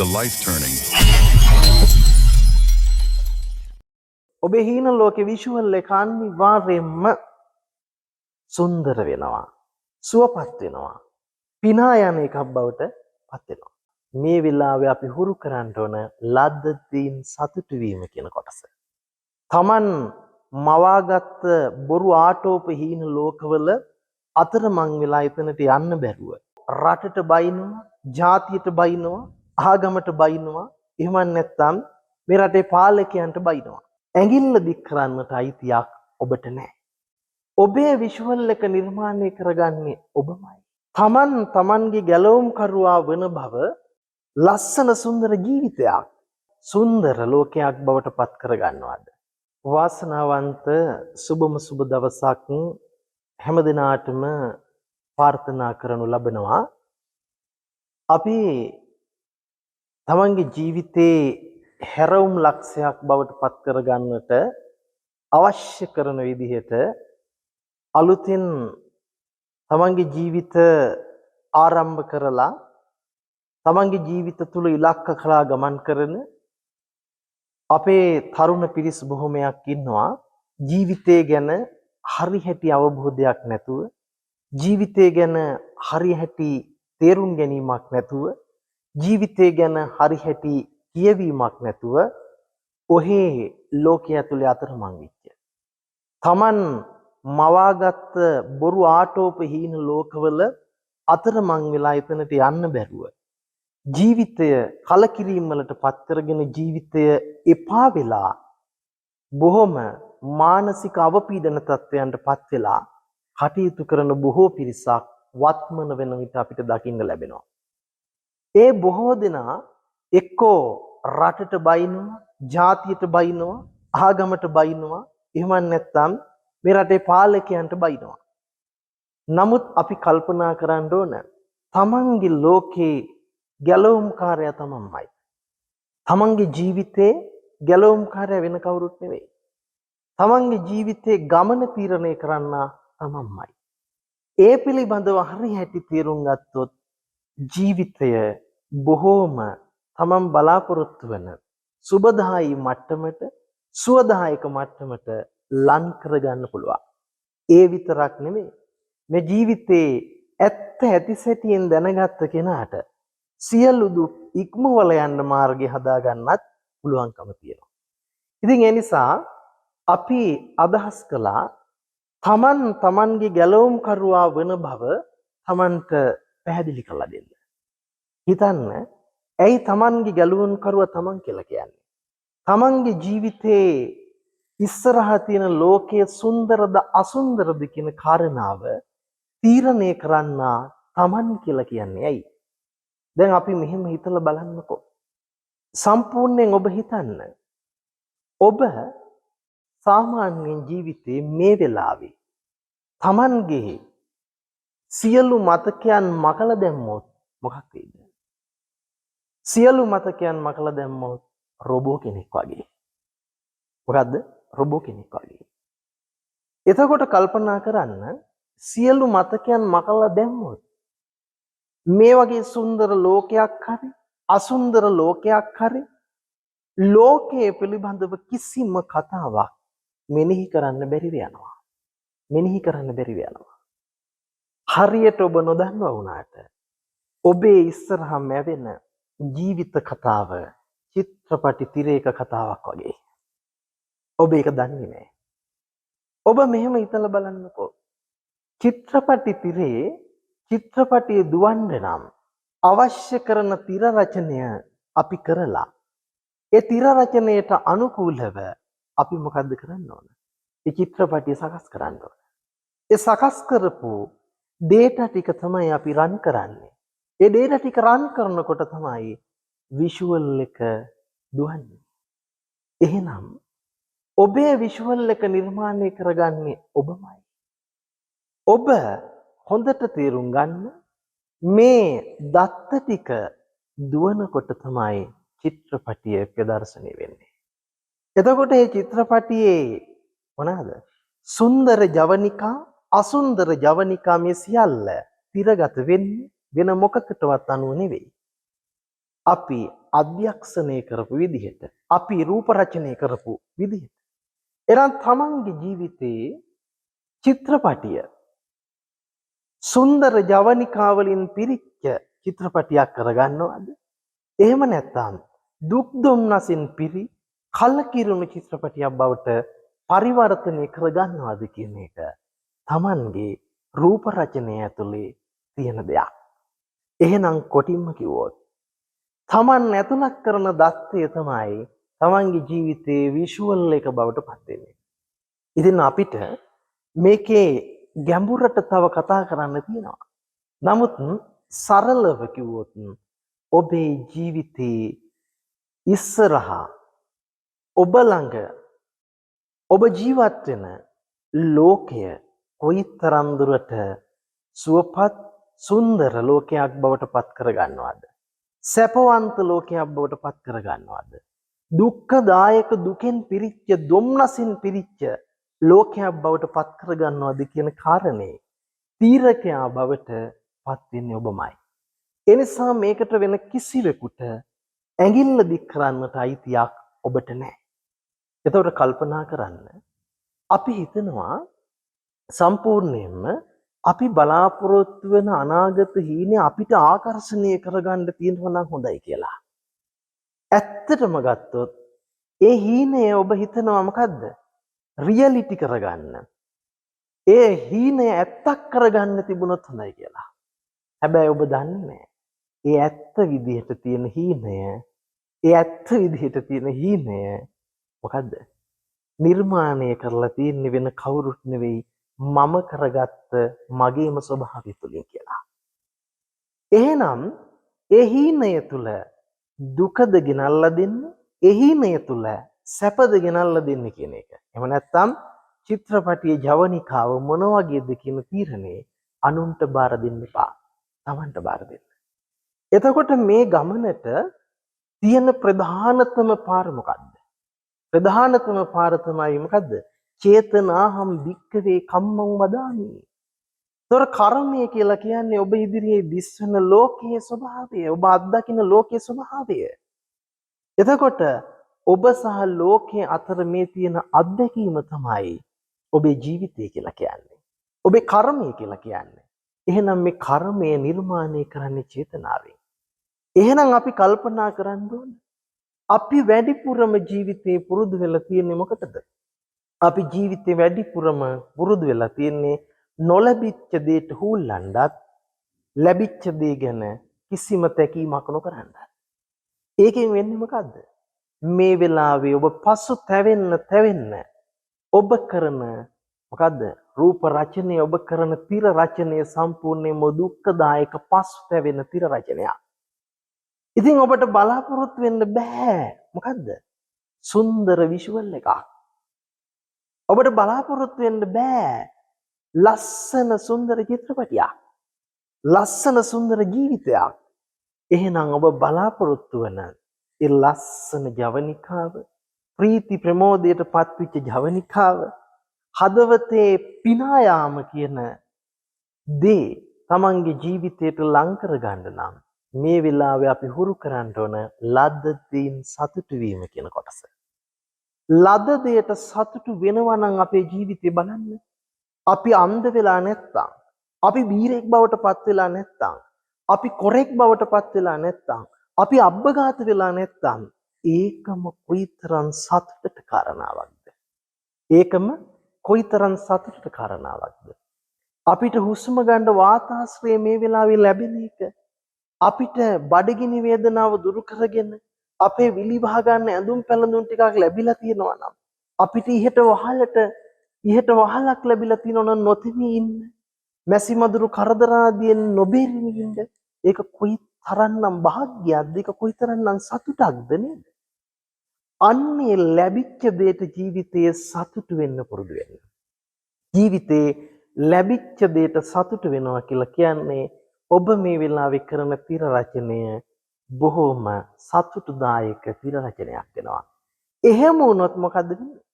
The light turning. ඔබේ හීන ලෝකේ විෂුවල් එක අනිවාර්යයෙන්ම සුන්දර වෙනවා. සුවපත් වෙනවා. පිනා යන එකක් බවට පත් වෙනවා. මේ වෙලාවේ අපි හුරු කරන්න ඕන ලද්දදීන් සතුටු වීම කියන කොටස. Taman මවාගත්ත බොරු ආටෝප හීන ලෝකවල අතරමං වෙලා එතනට යන්න බැරුව රටට බයිනවා, ජාතියට බයිනවා, ආගමට බයිනවා, එහෙම නැත්නම් මේ රටේ පාලකයන්ට බයිනවා. ඇඟිල්ල දික් කරන්නට අයිතියක් ඔබට නැහැ. ඔබේ විෂුවල් එක නිර්මාණය කරගන්නේ ඔබමයි. තමන්ගේ ගැලවුම් කරුවා වන බව ලස්සන සුන්දර ජීවිතයක්, සුන්දර ලෝකයක් බවට පත් කරගන්නවාද? වාසනාවන්ත සුබම සුබ දවසක් හැම දිනාටම ප්‍රාර්ථනා කරනු ලබනවා. අපි තමන්ගේ ජීවිතේ හැරවුම් ලක්ෂයක් බවට පත් කරගන්නට අවශ්‍ය කරන විදිහට අලුතින් තමන්ගේ ජීවිත ආරම්භ කරලා තමන්ගේ ජීවිත තුල ඉලක්ක කරා ගමන් කරන අපේ තරුණ පිරිස් බොහොමයක් ඉන්නවා. ජීවිතය ගැන හරි හැටි අවබෝධයක් නැතුව, ජීවිතය ගැන හරි හැටි තේරුම් ගැනීමක් නැතුව, ජීවිතය ගැන හරි හැටි කියවීමක් නැතුව ඔහේ ලෝකයේ ඇතුලේ අතරමං වෙච්ච. Taman මවාගත්ත බොරු ආටෝප හීන ලෝකවල අතරමං වෙලා එතනට යන්න බැරුව ජීවිතය කලකිරීම වලට පත් කරගෙන ජීවිතය එපා වෙලා බොහොම මානසික අවපීඩන තත්ත්වයන්ට පත් වෙලා කටයුතු කරන බොහෝ පිරිසක් වත්මන වෙන විට අපිට දකින්න ලැබෙනවා. ඒ බොහෝ දෙනා එක්කෝ රටට බයිනවා, ජාතියට බයිනවා, ආගමට බයිනවා, එහෙම නැත්නම් මේ රටේ පාලකයන්ට බයිනවා. නමුත් අපි කල්පනා කරන්න ඕන තමන්ගේ ලෝකේ ගැලවුම්කාරයා තමන්මයි. තමන්ගේ ජීවිතේ ගැලවුම්කාරයා වෙන කවුරුත් නෙවෙයි. තමන්ගේ ජීවිතේ ගමන තීරණය කරන්න තමන්මයි. ඒ පිළිබඳව හරි හැටි තේරුම් ගත්තොත් ජීවිතය බොහෝම තමන් බලාපොරොත්තු වෙන සුබදායි මට්ටමට, සුවදායක මට්ටමට ලං කරගන්න පුළුවන්. ඒ විතරක් නෙමෙයි. මේ ජීවිතේ ඇත්ත ඇති සැටියෙන් දැනගත්ත කෙනාට සියලු දුක් ඉක්මවල යන්න මාර්ගය හදා ගන්නත් පුළුවන්කම තියෙනවා. ඉතින් ඒ නිසා අපි අදහස් කළා තමන්ගේ ගැලවුම් කරුවා වන බව තමන්ට පැහැදිලි කරලා දෙන්න. හිතන්න, ඇයි තමන්ගේ ගැලවුම් කරුවා තමන් කියලා කියන්නේ? තමන්ගේ ජීවිතේ ඉස්සරහා තියෙන ලෝකයේ සුන්දරද අසුන්දරද කියන කාරණාව තීරණය කරන්න තමන් කියලා කියන්නේ ඇයි? දැන් අපි මෙහෙම හිතලා බලන්නකෝ. සම්පූර්ණයෙන් ඔබ හිතන්න. ඔබ සාමාන්‍යයෙන් ජීවිතේ මේ වෙලාවේ තමන්ගේ සියලු මතකයන් මකලා දැම්මොත් මොකක් වෙයිද? සියලු මතකයන් මකලා දැම්මොත් රොබෝ කෙනෙක් වගේ. මොකද්ද? රොබෝ කෙනෙක් වගේ. එතකොට කල්පනා කරන්න, සියලු මතකයන් මකලා දැම්මොත් මේ වගේ සුන්දර ලෝකයක් හරි අසුන්දර ලෝකයක් හරි ලෝකයේ පිළිබඳව කිසිම කතාවක් මෙනෙහි කරන්න බැරිව යනවා. මෙනෙහි කරන්න බැරිව යනවා. හරියට ඔබ නොදන්නවා වුණාට ඔබේ ඉස්සරහා මැවෙන ජීවිත කතාව චිත්‍රපටි තිරයක කතාවක් වගේ. ඔබ ඒක දන්නේ නැහැ. ඔබ මෙහෙම හිතලා බලන්නකෝ. චිත්‍රපටි තිරේ චිත්‍රපටිය දුවන්න නම් අවශ්‍ය කරන තිර රචනය අපි කරලා ඒ තිර රචනයට අනුකූලව අපි මොකද්ද කරන්න ඕන? ඒ චිත්‍රපටිය සකස් කරන්න ඕන. ඒ සකස් කරපු data ටික තමයි අපි රන් කරන්නේ. ඒ data ටික රන් කරනකොට තමයි visual එක දුවන්නේ. එහෙනම් ඔබේ visual එක නිර්මාණය කරගන්නේ ඔබමයි. ඔබ හොඳට තේරුම් ගන්න, මේ දත්ත ටික දුවනකොට තමයි චිත්‍රපටිය ප්‍රදර්ශනය වෙන්නේ. එතකොට මේ චිත්‍රපටියේ මොනවාද? සුන්දර ජවනිකා, අසුන්දර ජවනිකා මේ සියල්ල තිරගත වෙන්නේ වෙන මොකකටවත් අනුව නෙවෙයි. අපි අධ්‍යක්ෂණය කරපු විදිහට, අපි රූප රචනය කරපු විදිහට. එනම් තමන්ගේ ජීවිතයේ චිත්‍රපටිය සුන්දර ජවනිකා වලින් පිරිච්ච චිත්‍රපටියක් කරගන්නවද? එහෙම නැත්නම් දුක් දුම්නසින් පිරි කලකිරුණු චිත්‍රපටියක් බවට පරිවර්තනය කරගන්නවද කියන එක තමන්ගේ රූප රචනය ඇතුලේ තියෙන දෙයක්. එහෙනම් කොටින්ම කිව්වොත් තමන් ඇතුළත් කරන දත්තය තමයි තමන්ගේ ජීවිතයේ විෂුවල් එක බවට පත් වෙන්නේ. ඉතින් අපිට මේකේ ගැඹුරට තව කතා කරන්න තියෙනවා. නමුත් සරලව කිව්වොත් ඔබේ ජීවිතයේ ඉස්සරහා ඔබ ළඟ ඔබ ජීවත් වෙන ලෝකය කොයිතරම් දුරට සුවපත් සුන්දර ලෝකයක් බවට පත් කරගන්නවද? සැපවන්ත ලෝකයක් බවට පත් කරගන්නවද? දුක්ඛදායක දුකෙන් පිරිච්ච දුම්නසින් පිරිච්ච ලෝකයක් බවට පත් කරගන්නවද කියන කාරණේ තීරකයා බවට පත් වෙන්නේ ඔබමයි. ඒ නිසා මේකට වෙන කිසිවෙකුට ඇඟිල්ල දික් කරන්නට අයිතියක් ඔබට නැහැ. එතකොට කල්පනා කරන්න. අපි හිතනවා සම්පූර්ණයෙන්ම අපි බලාපොරොත්තු වෙන අනාගත හීනේ අපිට ආකර්ෂණීය කරගන්න තියෙනවා නම් හොඳයි කියලා. ඇත්තටම ගත්තොත් ඒ හීනය ඔබ හිතනවා මොකද්ද? රියැලිටි කරගන්න. ඒ හීනය ඇත්තක් කරගන්න තිබුණොත් හොඳයි කියලා. හැබැයි ඔබ දන්නේ නැහැ. ඒ ඇත්ත විදිහට තියෙන හීනය, ඒ ඇත්ත විදිහට තියෙන හීනය මොකද්ද? නිර්මාණය කරලා තියෙන්නේ වෙන කවුරුත් නෙවෙයි මම කරගත්ත මගේම ස්වභාවය තුලින් කියලා. එහෙනම් ඒ හීනය තුල දුකද ගෙනල්ලා දෙන්නේ, ඒ හීනය තුල සැපද ගෙනල්ලා දෙන්නේ කියන එක. එහෙම නැත්නම් චිත්‍රපටියේ ජවනිකාව මොන වගේද කියන තීරණේ අනුන්ට බාර දෙන්න එපා. Tamanට බාර දෙන්න. එතකොට මේ ගමනට තියෙන ප්‍රධානතම පාර මොකද්ද? ප්‍රධානතම පාර තමයි මොකද්ද? චේතනාහම් භික්ඛවේ කම්මං වදාමි. ତොර කර්මය කියලා කියන්නේ ඔබ ඉදිරියේ දිස්වන ලෝකයේ ස්වභාවය, ඔබ අත්දකින ලෝකයේ ස්වභාවය. එතකොට ඔබ සහ ලෝකයේ අතර මේ තියෙන අත්දැකීම තමයි ඔබේ ජීවිතය කියලා කියන්නේ. ඔබේ කර්මය කියලා කියන්නේ. එහෙනම් මේ කර්මය නිර්මාණය කරන්නේ චේතනාවෙන්. එහෙනම් අපි කල්පනා කරන්න ඕන. අපි වැඩිපුරම ජීවිතේ පුරුදු වෙලා තියෙන්නේ මොකටද? අපි ජීවිතේ වැඩිපුරම පුරුදු වෙලා තියෙන්නේ නොලැබිච්ච දෙයට හුල්ලන්නත්, ලැබිච්ච දේ ගැන කිසිම තැකීමක් නොකරන්නත්. ඒකෙන් වෙන්නේ මොකද්ද? මේ වෙලාවේ ඔබ පසු තැවෙන්න ඔබ කරන මොකද්ද? රූප රචනය, ඔබ කරන තිර රචනය සම්පූර්ණයෙන්ම දුක්ඛදායක පසු තැවෙන තිර රචනයක්. ඉතින් ඔබට බලාපොරොත්තු වෙන්න බෑ. මොකද්ද? සුන්දර විෂුවල් එකක්. ඔබට බලාපොරොත්තු වෙන්න බෑ. ලස්සන සුන්දර චිත්‍රපටියක්. ලස්සන සුන්දර ජීවිතයක්. එහෙනම් ඔබ බලාපොරොත්තු වෙන ඒ ලස්සන ජවනිකාව, ප්‍රීති ප්‍රමෝදයට පත්විච්ච ජවනිකාව, හදවතේ පිනා යාම කියන දේ තමන්ගේ ජීවිතයට ලං කරගන්න නම් මේ වෙලාවේ අපි හුරු කරන්න ඕන ලද්ද දෙයින් සතුටු වීම කියන කොටස. ලද දෙයට සතුටු වෙනවා නම් අපේ ජීවිතේ බලන්න. අපි අන්ධ වෙලා නැත්තම්, අපි බීරෙක් බවට පත් වෙලා නැත්තම්, අපි කොරෙක් බවට පත් වෙලා නැත්තම්, අපි අබ්බගාත වෙලා නැත්තම් ඒකම කොයිතරම් සතුටට කාරණාවක්ද? ඒකම කොයිතරම් සතුටට කාරණාවක්ද? අපිට හුස්ම ගන්න වාතාශ්‍රය මේ වෙලාවේ ලැබෙන එක, අපිට බඩගිනි වේදනාව දුරු කරගෙන අපේ විලි වහ ගන්න ඇඳුම් පැළඳුම් ටිකක් ලැබිලා තියෙනවා නම්, අපිට ඉහට වහලක් ලැබිලා තියෙනවා නම් නොතෙමී ඉන්න, මැසි මදුරු කරදර ආදියෙන් නොබේරී ඉන්න, ඒක කොයි තරම්නම් වාග්යක්ද? ඒක කොයි තරම්නම් සතුටක්ද නේද? අන්නේ ලැබිච්ච දෙයට ජීවිතයේ සතුටු වෙන්න පුරුදු වෙන්න. ජීවිතේ ලැබිච්ච දෙයට සතුටු වෙනවා කියලා කියන්නේ ඔබ මේ වෙලාවේ කරන තිර රචනය බොහෝම සතුටුදායක තිර රචනයක් වෙනවා. එහෙම වුණොත් මොකද වෙන්නේ?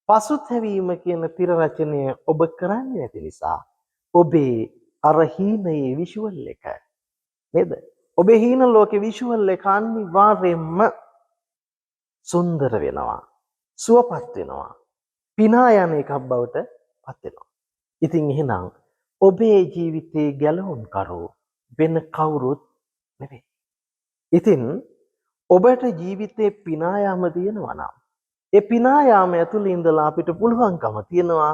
පසුතැවීම කියන තිර රචනය ඔබ කරන්නේ නැති නිසා ඔබේ අර හීනයේ විෂුවල් එක නේද? ඔබේ හීන ලෝකේ විෂුවල් එක අනිවාර්යයෙන්ම සුන්දර වෙනවා. සුවපත් වෙනවා. පිනා යන එකක් බවට පත් වෙනවා. ඉතින් එහෙනම් ඔබේ ජීවිතේ ගැලවුම්කරු වෙන කවුරුත් නෙවෙයි. ඉතින් ඔබට ජීවිතේ පිනා යාම තියෙනවා නම් ඒ පිනා යාම ඇතුළේ ඉඳලා අපිට පුළුවන්කම තියෙනවා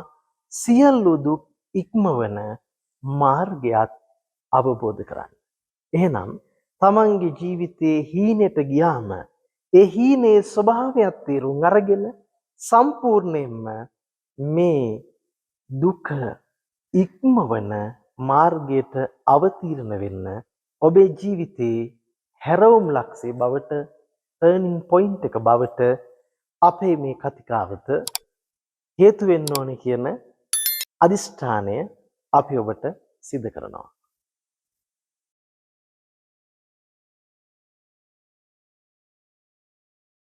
සියලු දුක් ඉක්මවන මාර්ගයක් අවබෝධ කරගන්න. එහෙනම් තමන්ගේ ජීවිතේ හීනෙට ගියාම ඒ හීනේ ස්වභාවයක් තේරුම් අරගෙන සම්පූර්ණයෙන්ම මේ දුක ඉක්මවන මාර්ගයට අවතීර්ණ වෙන්න ඔබේ ජීවිතේ හැරවුම් ලක්ෂේ බවට ටර්නින් පොයින්ට් එක බවට අපේ මේ කතිකාවත හේතු වෙන්න ඕනේ කියන අදිෂ්ඨානය අපි ඔබට සිදු කරනවා.